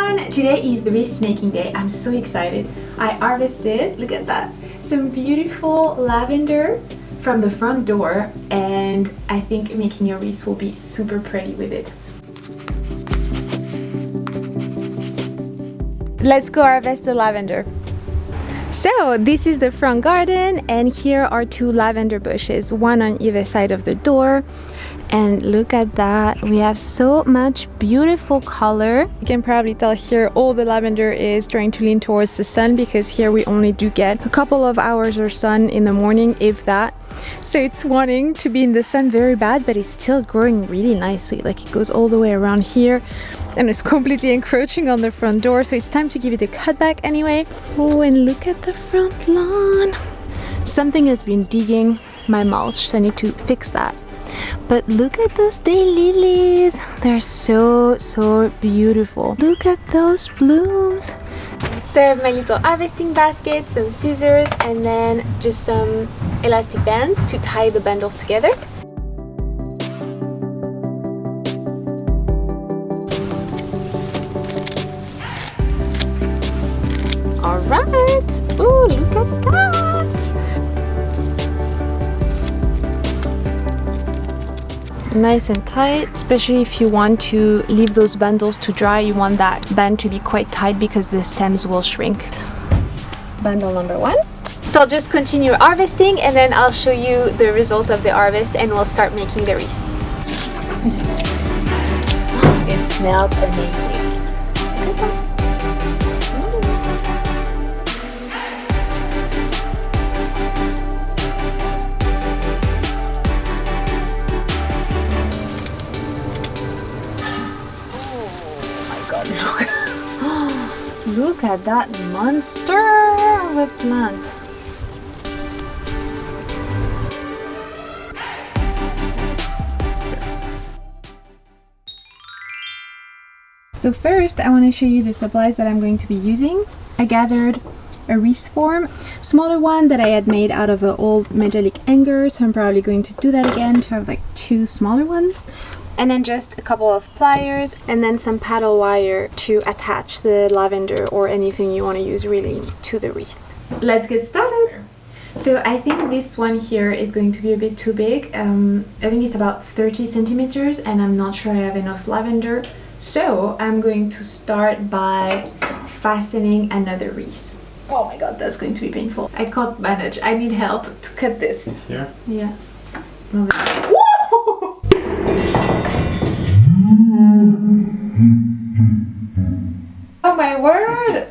everyone! Today is wreath making day. I'm so excited. I harvested, look at that, some beautiful lavender from the front door, and I think making a wreath will be super pretty with it. Let's go harvest the lavender. So this is the front garden, and here are two lavender bushes, one on either side of the door. And look at that, we have so much beautiful color. You can probably tell here all the lavender is trying to lean towards the sun, because here we only do get a couple of hours of sun in the morning, if that. So it's wanting to be in the sun very bad, but it's still growing really nicely. Like it goes all the way around here and it's completely encroaching on the front door. So it's time to give it a cutback anyway. Oh, and look at the front lawn. Something has been digging my mulch, so I need to fix that. But look at those daylilies. They're so beautiful. Look at those blooms. So I have my little harvesting basket, some scissors, and then just some elastic bands to tie the bundles together. Alright! Oh, look at that! Nice and tight, especially if you want to leave those bundles to dry. You want that band to be quite tight because the stems will shrink. Bundle number one. So I'll just continue harvesting and then I'll show you the results of the harvest and we'll start making the wreath. It smells amazing. Look at that monster of a plant. So first I want to show you the supplies that I'm going to be using. I gathered a wreath form, smaller one that I had made out of an old metallic hanger, so I'm probably going to do that again to have like two smaller ones. And then just a couple of pliers and then some paddle wire to attach the lavender or anything you want to use really to the wreath. Let's get started. So I think this one here is going to be a bit too big. I think it's about 30 centimeters and I'm not sure I have enough lavender. So I'm going to start by fastening another wreath. Oh my god, that's going to be painful. I can't manage. I need help to cut this. Here? Yeah. Oh my word!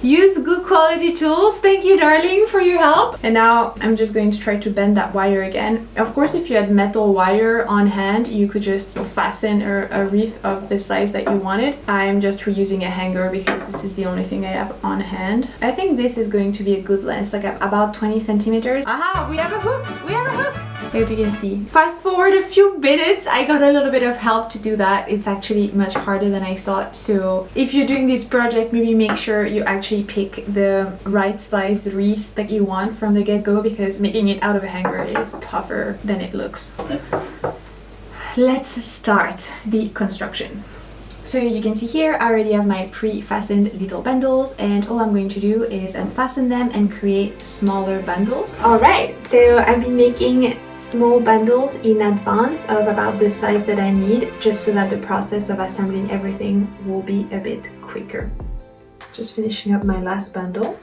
Use good quality tools. Thank you, darling, for your help. And now I'm just going to try to bend that wire again. Of course, if you had metal wire on hand, you could just fasten a wreath of the size that you wanted. I'm just reusing a hanger because this is the only thing I have on hand. I think this is going to be a good length, like about 20 centimeters. Aha, we have a hook! We have a hook! I hope you can see. Fast forward a few minutes, I got a little bit of help to do that. It's actually much harder than I thought. So if you're doing this project, maybe make sure you actually pick the right size wreath that you want from the get-go, because making it out of a hanger is tougher than it looks. Let's start the construction. So you can see here, I already have my pre-fastened little bundles, and all I'm going to do is unfasten them and create smaller bundles. Alright, so I've been making small bundles in advance of about the size that I need, just so that the process of assembling everything will be a bit quicker. Just finishing up my last bundle.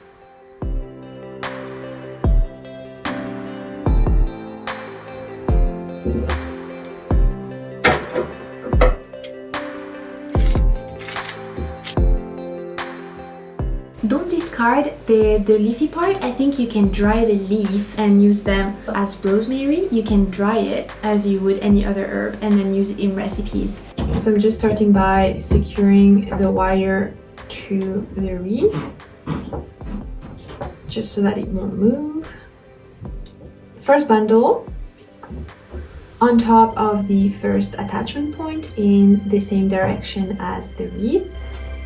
Don't discard the leafy part. I think you can dry the leaf and use them as rosemary. You can dry it as you would any other herb and then use it in recipes. So I'm just starting by securing the wire to the wreath, just so that it won't move. First bundle on top of the first attachment point in the same direction as the wreath.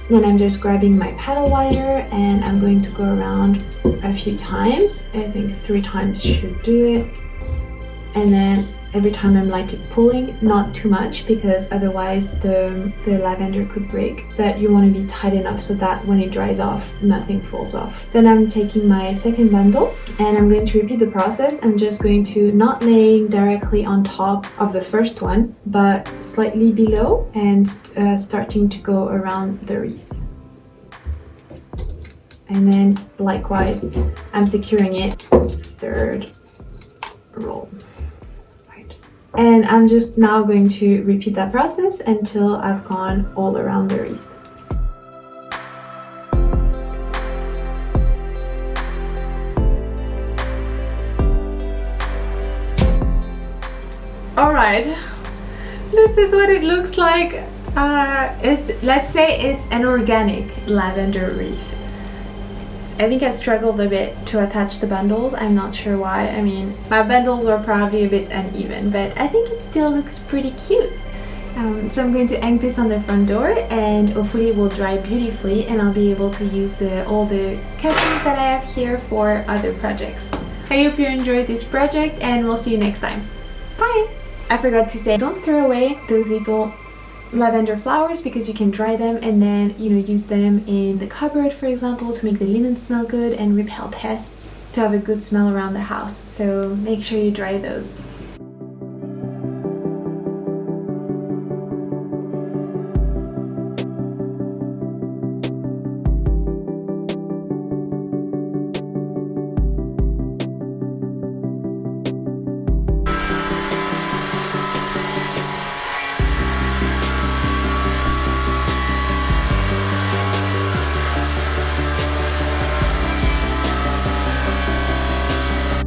Then I'm just grabbing my paddle wire and I'm going to go around a few times. I think 3 times should do it. And then every time I'm like pulling, not too much because otherwise the lavender could break, but you want to be tight enough so that when it dries off, nothing falls off. Then I'm taking my second bundle and I'm going to repeat the process. I'm just going to not laying directly on top of the first one, but slightly below and starting to go around the wreath. And then likewise, I'm securing it third roll. Right. And I'm just now going to repeat that process until I've gone all around the wreath. All right, this is what it looks like. Let's say it's an organic lavender wreath. I think I struggled a bit to attach the bundles. I'm not sure why. I mean, my bundles were probably a bit uneven, but I think it still looks pretty cute. So I'm going to hang this on the front door and hopefully it will dry beautifully and I'll be able to use all the cuttings that I have here for other projects. I hope you enjoyed this project and we'll see you next time. Bye! I forgot to say, don't throw away those little lavender flowers because you can dry them and then use them in the cupboard, for example, to make the linen smell good and repel pests, to have a good smell around the house. So make sure you dry those.